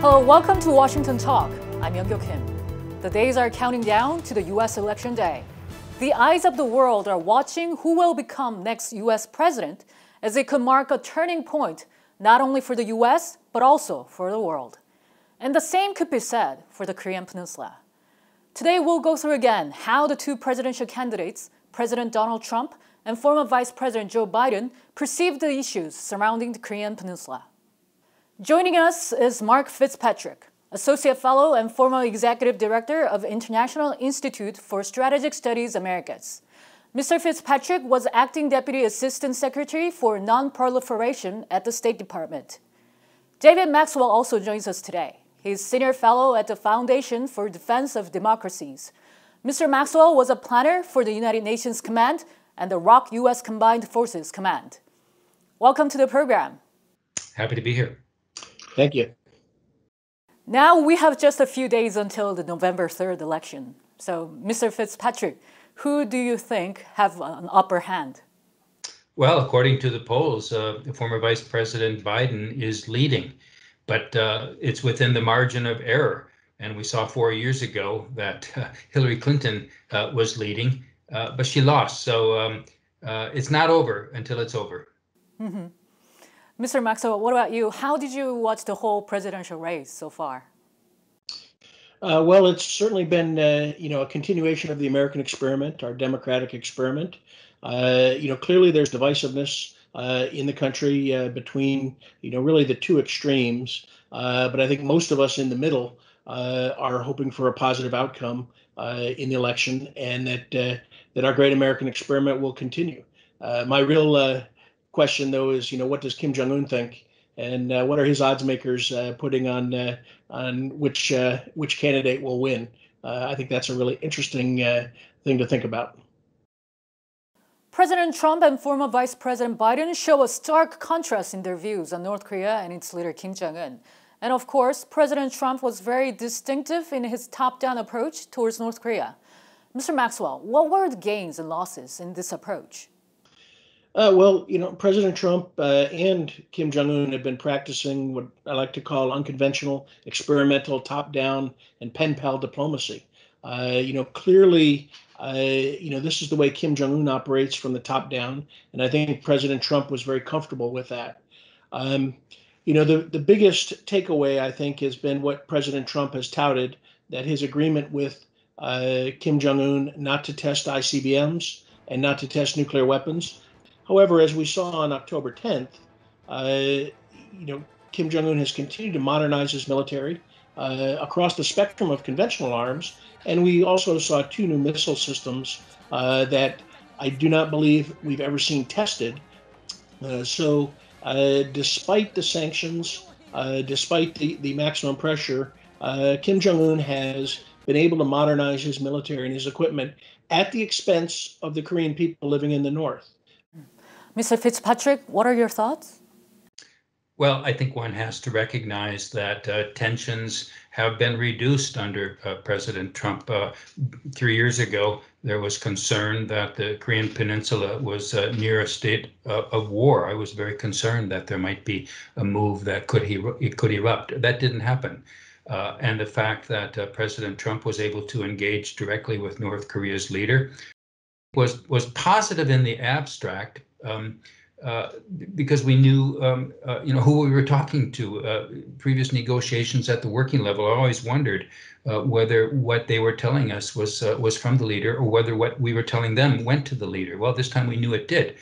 Hello, welcome to Washington Talk. I'm Young-Kyo Kim. The days are counting down to the U.S. election day. The eyes of the world are watching who will become next U.S. president, as it could mark a turning point not only for the U.S., but also for the world. And the same could be said for the Korean Peninsula. Today we'll go through again how the two presidential candidates, President Donald Trump and former Vice President Joe Biden, perceive the issues surrounding the Korean Peninsula. Joining us is Mark Fitzpatrick, Associate Fellow and former Executive Director of International Institute for Strategic Studies Americas. Mr. Fitzpatrick was Acting Deputy Assistant Secretary for Non-Proliferation at the State Department. David Maxwell also joins us today. He's Senior Fellow at the Foundation for Defense of Democracies. Mr. Maxwell was a planner for the United Nations Command and the ROK U.S. Combined Forces Command. Welcome to the program. Happy to be here. Thank you. Now we have just a few days until the November 3rd election. So, Mr. Fitzpatrick, who do you think have an upper hand? Well, according to the polls, former Vice President Biden is leading, but it's within the margin of error. And we saw 4 years ago that Hillary Clinton was leading, but she lost. So it's not over until it's over. Mm-hmm. Mr. Maxwell, what about you? How did you watch the whole presidential race so far? Well, it's certainly been, a continuation of the American experiment, our democratic experiment. Clearly there's divisiveness in the country between, really the two extremes. But I think most of us in the middle are hoping for a positive outcome in the election, and that our great American experiment will continue. My real question, though, is, what does Kim Jong-un think, and what are his odds makers putting on which candidate will win? I think that's a really interesting thing to think about. President Trump and former Vice President Biden show a stark contrast in their views on North Korea and its leader Kim Jong-un. And of course, President Trump was very distinctive in his top-down approach towards North Korea. Mr. Maxwell, what were the gains and losses in this approach? President Trump and Kim Jong-un have been practicing what I like to call unconventional, experimental, top-down, and pen-pal diplomacy. Clearly, this is the way Kim Jong-un operates from the top down, and I think President Trump was very comfortable with that. The biggest takeaway, I think, has been what President Trump has touted, that his agreement with Kim Jong-un not to test ICBMs and not to test nuclear weapons. However, as we saw on October 10th, Kim Jong-un has continued to modernize his military across the spectrum of conventional arms. And we also saw 2 new missile systems that I do not believe we've ever seen tested. So despite the sanctions, despite the maximum pressure, Kim Jong-un has been able to modernize his military and his equipment at the expense of the Korean people living in the north. Mr. Fitzpatrick, what are your thoughts? Well, I think one has to recognize that tensions have been reduced under President Trump. 3 years ago, there was concern that the Korean Peninsula was near a state of war. I was very concerned that there might be a move that could erupt. That didn't happen. And the fact that President Trump was able to engage directly with North Korea's leader was positive in the abstract. Because we knew, who we were talking to. Previous negotiations at the working level, I always wondered whether what they were telling us was from the leader, or whether what we were telling them went to the leader. Well, this time we knew it did.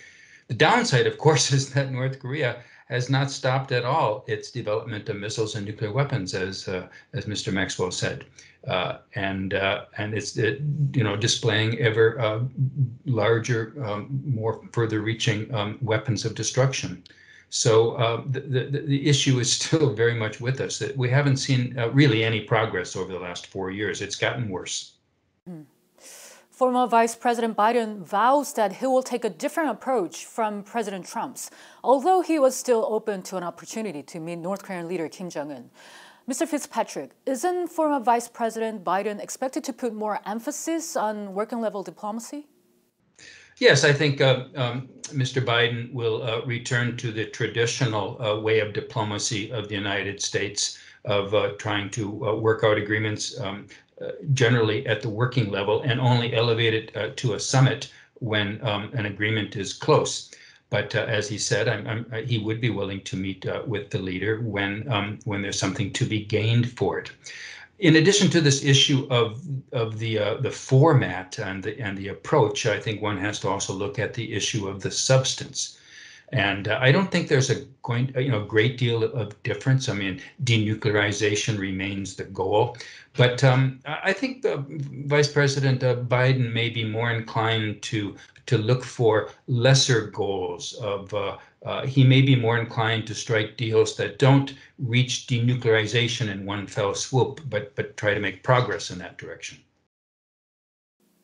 The downside, of course, is that North Korea has not stopped at all its development of missiles and nuclear weapons, as Mr. Maxwell said, and it's displaying ever larger, more further-reaching weapons of destruction. So the issue is still very much with us. That we haven't seen really any progress over the last 4 years. It's gotten worse. Former Vice President Biden vows that he will take a different approach from President Trump's, although he was still open to an opportunity to meet North Korean leader Kim Jong-un. Mr. Fitzpatrick, isn't former Vice President Biden expected to put more emphasis on working-level diplomacy? Yes, I think Mr. Biden will return to the traditional way of diplomacy of the United States, of trying to work out agreements generally at the working level and only elevate it to a summit when an agreement is close. But as he said, he would be willing to meet with the leader when there's something to be gained for it. In addition to this issue of the format and the approach, I think one has to also look at the issue of the substance. And I don't think there's a great deal of difference. I mean, denuclearization remains the goal, but I think Vice President Biden may be more inclined to look for lesser goals. He may be more inclined to strike deals that don't reach denuclearization in one fell swoop, but try to make progress in that direction.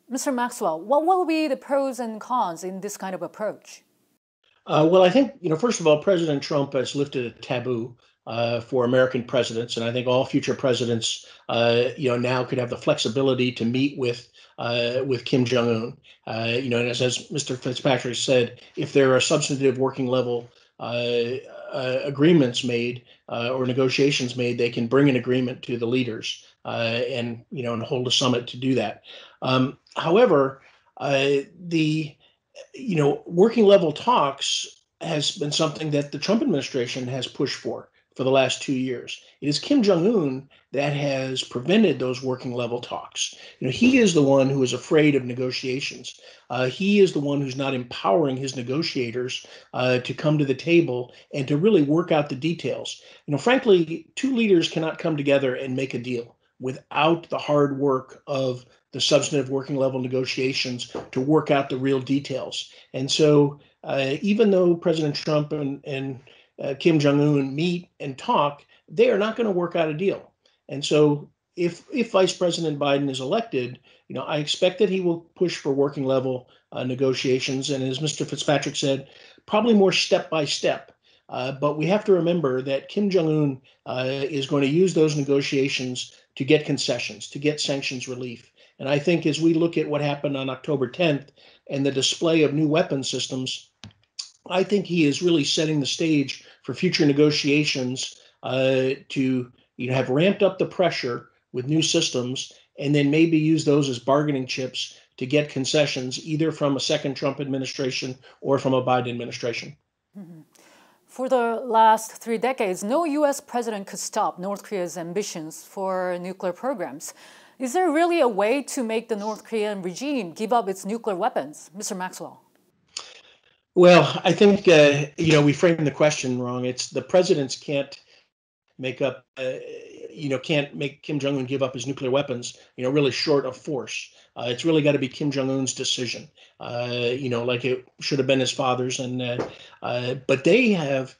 Mr. Maxwell, what will be the pros and cons in this kind of approach? Well, I think, first of all, President Trump has lifted a taboo for American presidents, and I think all future presidents, now could have the flexibility to meet with Kim Jong-un. And as Mr. Fitzpatrick said, if there are substantive working level agreements made or negotiations made, they can bring an agreement to the leaders and hold a summit to do that. However, the working level talks has been something that the Trump administration has pushed for the last 2 years. It is Kim Jong-un that has prevented those working level talks. He is the one who is afraid of negotiations. He is the one who's not empowering his negotiators to come to the table and to really work out the details. Frankly, two leaders cannot come together and make a deal without the hard work of the substantive working level negotiations to work out the real details. And so even though President Trump and Kim Jong-un meet and talk, they are not going to work out a deal. And so if Vice President Biden is elected, I expect that he will push for working level negotiations. And as Mr. Fitzpatrick said, probably more step by step. But we have to remember that Kim Jong-un is going to use those negotiations to get concessions, to get sanctions relief. And I think as we look at what happened on October 10th and the display of new weapon systems, I think he is really setting the stage for future negotiations to have ramped up the pressure with new systems and then maybe use those as bargaining chips to get concessions either from a second Trump administration or from a Biden administration. Mm-hmm. For the last 3 decades, no U.S. president could stop North Korea's ambitions for nuclear programs. Is there really a way to make the North Korean regime give up its nuclear weapons? Mr. Maxwell. Well, I think, we framed the question wrong. It's the presidents can't make Kim Jong-un give up his nuclear weapons, really short of force. It's really got to be Kim Jong-un's decision, like it should have been his father's. But they have,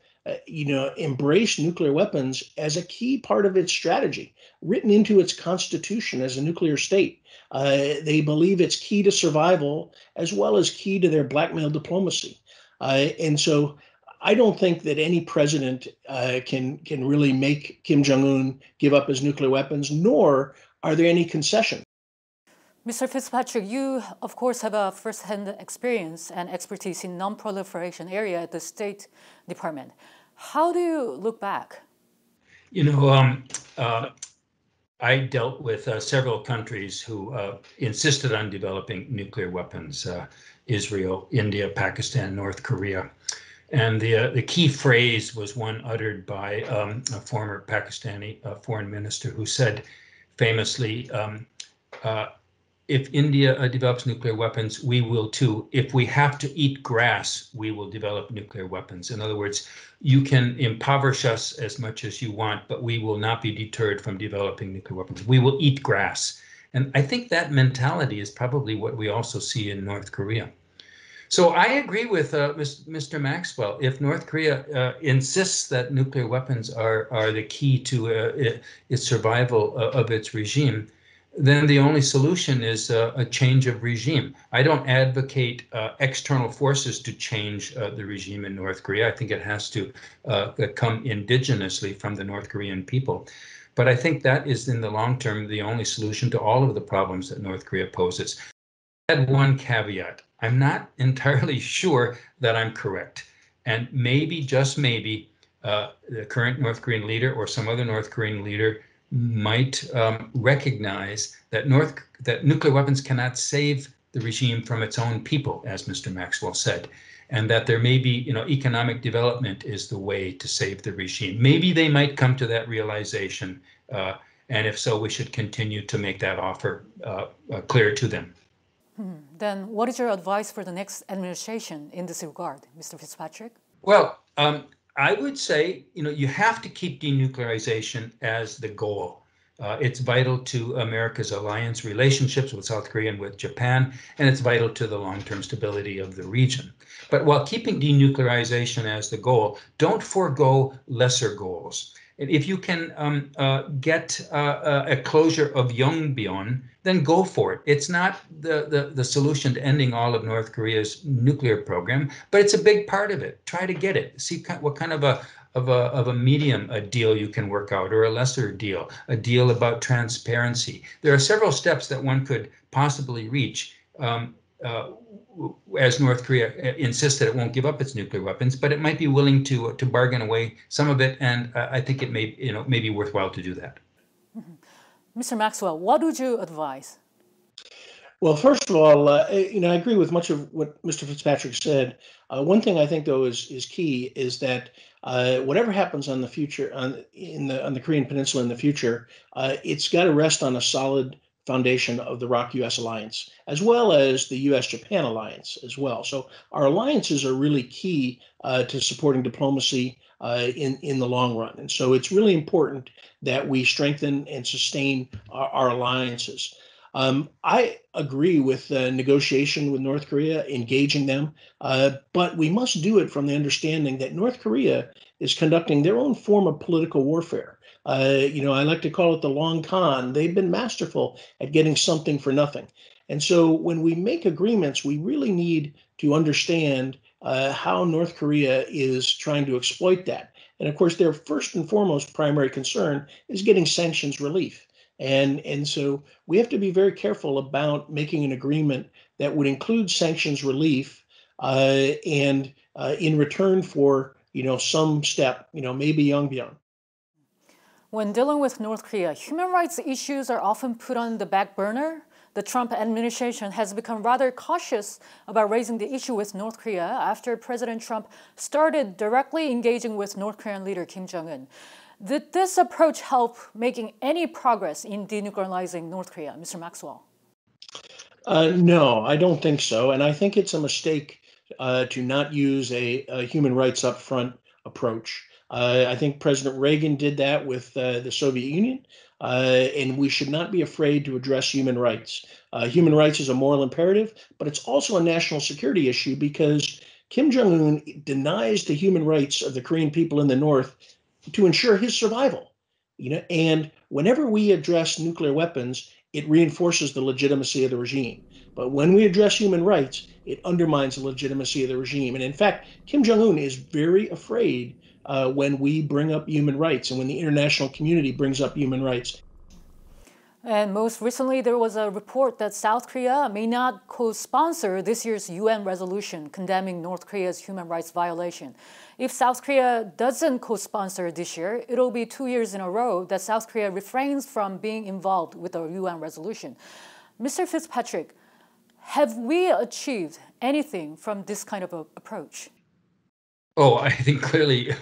embraced nuclear weapons as a key part of its strategy, written into its constitution as a nuclear state. They believe it's key to survival as well as key to their blackmail diplomacy. And so I don't think that any president can really make Kim Jong-un give up his nuclear weapons, nor are there any concessions. Mr. Fitzpatrick, you, of course, have a first-hand experience and expertise in non-proliferation area at the State Department. How do you look back? I dealt with several countries who insisted on developing nuclear weapons, Israel, India, Pakistan, North Korea. And the key phrase was one uttered by a former Pakistani foreign minister who said famously, if India develops nuclear weapons, we will too. If we have to eat grass, we will develop nuclear weapons. In other words, you can impoverish us as much as you want, but we will not be deterred from developing nuclear weapons. We will eat grass. And I think that mentality is probably what we also see in North Korea. So I agree with Mr. Maxwell. If North Korea insists that nuclear weapons are the key to its survival of its regime, then the only solution is a change of regime. I don't advocate external forces to change the regime in North Korea. I think it has to come indigenously from the North Korean people. But I think that is, in the long term, the only solution to all of the problems that North Korea poses. I had one caveat. I'm not entirely sure that I'm correct. And maybe, just maybe, the current North Korean leader or some other North Korean leader might recognize that nuclear weapons cannot save the regime from its own people, as Mr. Maxwell said, and that there may be, economic development is the way to save the regime. Maybe they might come to that realization, and if so, we should continue to make that offer clear to them. Then what is your advice for the next administration in this regard, Mr. Fitzpatrick? Well, I would say, you have to keep denuclearization as the goal. It's vital to America's alliance relationships with South Korea and with Japan, and it's vital to the long-term stability of the region. But while keeping denuclearization as the goal, don't forego lesser goals. And if you can get a closure of Yongbyon, then go for it. It's not the solution to ending all of North Korea's nuclear program, but it's a big part of it. Try to get it. See what kind of a medium a deal you can work out, or a lesser deal, a deal about transparency. There are several steps that one could possibly reach as North Korea insists that it won't give up its nuclear weapons, but it might be willing to bargain away some of it, and I think it may be worthwhile to do that. Mr. Maxwell, what would you advise? Well, first of all, I agree with much of what Mr. Fitzpatrick said. One thing I think, though, is key is that whatever happens on the future on the Korean Peninsula in the future, it's got to rest on a solid foundation of the ROK-US alliance, as well as the US-Japan alliance as well. So our alliances are really key to supporting diplomacy in the long run. And so it's really important that we strengthen and sustain our alliances. I agree with negotiation with North Korea, engaging them, but we must do it from the understanding that North Korea is conducting their own form of political warfare. I like to call it the long con. They've been masterful at getting something for nothing. And so when we make agreements, we really need to understand how North Korea is trying to exploit that. And of course, their first and foremost primary concern is getting sanctions relief. And so we have to be very careful about making an agreement that would include sanctions relief and in return for, some step, maybe Yongbyon. When dealing with North Korea, human rights issues are often put on the back burner. The Trump administration has become rather cautious about raising the issue with North Korea after President Trump started directly engaging with North Korean leader Kim Jong-un. Did this approach help making any progress in denuclearizing North Korea, Mr. Maxwell? No, I don't think so. And I think it's a mistake to not use a human rights upfront approach. I think President Reagan did that with the Soviet Union, and we should not be afraid to address human rights. Human rights is a moral imperative, but it's also a national security issue because Kim Jong-un denies the human rights of the Korean people in the North to ensure his survival. And whenever we address nuclear weapons, it reinforces the legitimacy of the regime. But when we address human rights, it undermines the legitimacy of the regime. And in fact, Kim Jong-un is very afraid when we bring up human rights and when the international community brings up human rights. And most recently, there was a report that South Korea may not co-sponsor this year's UN resolution condemning North Korea's human rights violation. If South Korea doesn't co-sponsor this year, it'll be 2 years in a row that South Korea refrains from being involved with the UN resolution. Mr. Fitzpatrick, have we achieved anything from this kind of approach? Oh, I think clearly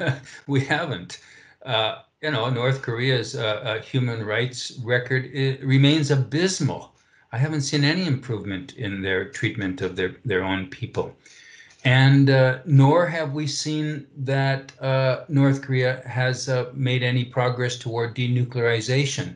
we haven't. North Korea's human rights record remains abysmal. I haven't seen any improvement in their treatment of their own people. And nor have we seen that North Korea has made any progress toward denuclearization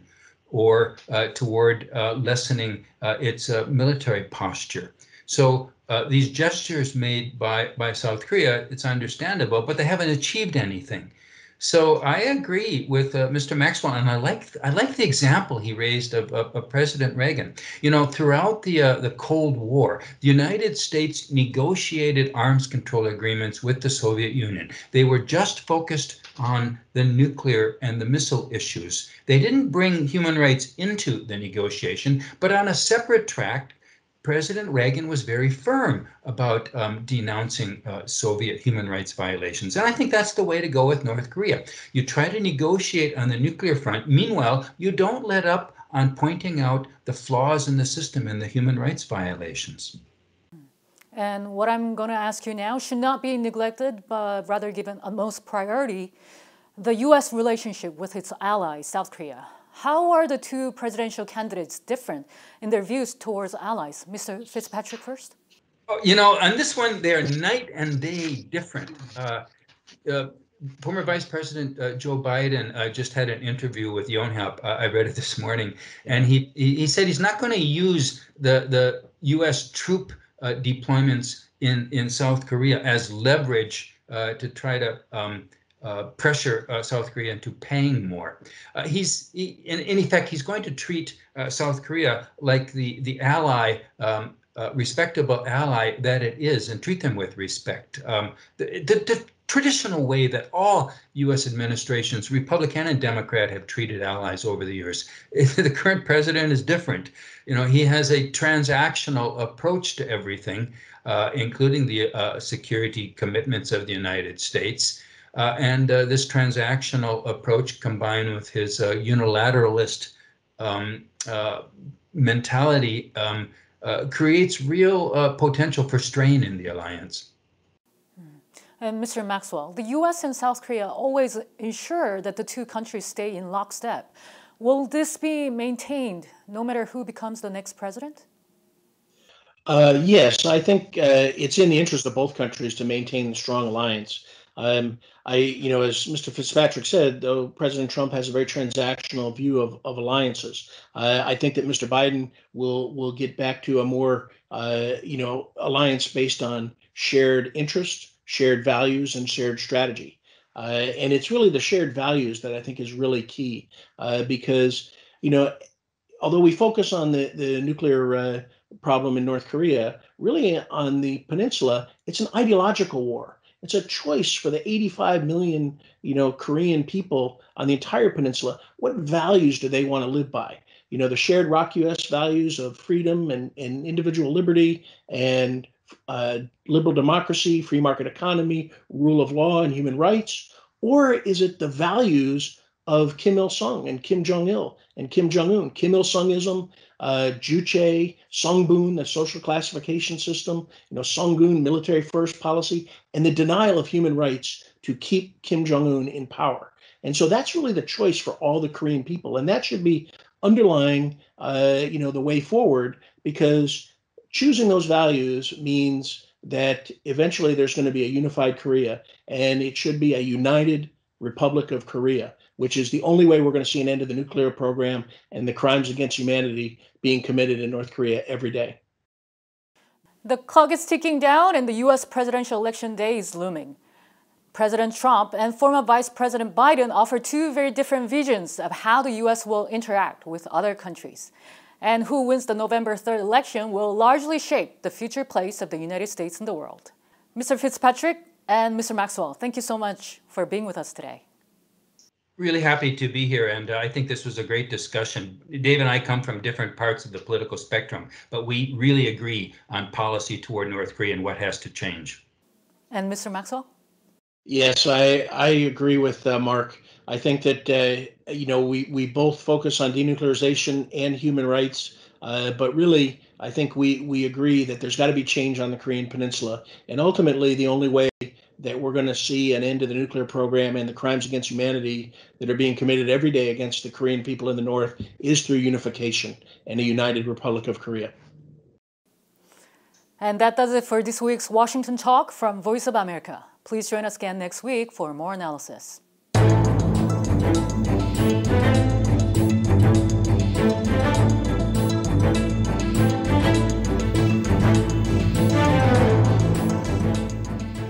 or toward lessening its military posture. So these gestures made by South Korea, it's understandable, but they haven't achieved anything. So I agree with Mr. Maxwell, and I like the example he raised of President Reagan. Throughout the Cold War, the United States negotiated arms control agreements with the Soviet Union. They were just focused on the nuclear and the missile issues. They didn't bring human rights into the negotiation, but on a separate track, President Reagan was very firm about denouncing Soviet human rights violations. And I think that's the way to go with North Korea. You try to negotiate on the nuclear front. Meanwhile, you don't let up on pointing out the flaws in the system and the human rights violations. And what I'm going to ask you now should not be neglected, but rather given utmost priority, the U.S. relationship with its ally, South Korea. How are the two presidential candidates different in their views towards allies? Mr. Fitzpatrick first. You know, on this one, they're night and day different. Former Vice President Joe Biden just had an interview with Yonhap. I read it this morning, and he said he's not going to use the U.S. troop deployments in South Korea as leverage to try to pressure South Korea into paying more. In effect, he's going to treat South Korea like the ally, respectable ally that it is, and treat them with respect. The traditional way that all U.S. administrations, Republican and Democrat, have treated allies over the years. The current president is different. You know, he has a transactional approach to everything, including the security commitments of the United States. And this transactional approach, combined with his unilateralist mentality, creates real potential for strain in the alliance. And Mr. Maxwell, the U.S. and South Korea always ensure that the two countries stay in lockstep. Will this be maintained no matter who becomes the next president? Yes, I think it's in the interest of both countries to maintain a strong alliance. As Mr. Fitzpatrick said, though, President Trump has a very transactional view of alliances. I think that Mr. Biden will get back to a more, alliance based on shared interests, shared values, and shared strategy. And it's really the shared values that I think is really key because, although we focus on the nuclear problem in North Korea, really on the peninsula, it's an ideological war. It's a choice for the 85 million, Korean people on the entire peninsula. What values do they want to live by? The shared ROC-US values of freedom and individual liberty and liberal democracy, free market economy, rule of law, and human rights? Or is it the values of Kim Il-sung and Kim Jong-il and Kim Jong-un, Kim Il-sungism, Juche, Songbun, the social classification system, Songun, military first policy, and the denial of human rights to keep Kim Jong-un in power. And so that's really the choice for all the Korean people. And that should be underlying, the way forward, because choosing those values means that eventually there's going to be a unified Korea, and it should be a united Republic of Korea, which is the only way we're going to see an end to the nuclear program and the crimes against humanity being committed in North Korea every day. The clock is ticking down and the U.S. presidential election day is looming. President Trump and former Vice President Biden offer two very different visions of how the U.S. will interact with other countries. And who wins the November 3rd election will largely shape the future place of the United States in the world. Mr. Fitzpatrick and Mr. Maxwell, thank you so much for being with us today. Really happy to be here, and I think this was a great discussion. Dave and I come from different parts of the political spectrum, but we really agree on policy toward North Korea and what has to change. And Mr. Maxwell? Yes, I agree with Mark. I think that, we both focus on denuclearization and human rights, but really, I think we agree that there's got to be change on the Korean Peninsula. And ultimately, the only way that we're going to see an end to the nuclear program and the crimes against humanity that are being committed every day against the Korean people in the North is through unification and a united Republic of Korea. And that does it for this week's Washington Talk from Voice of America. Please join us again next week for more analysis.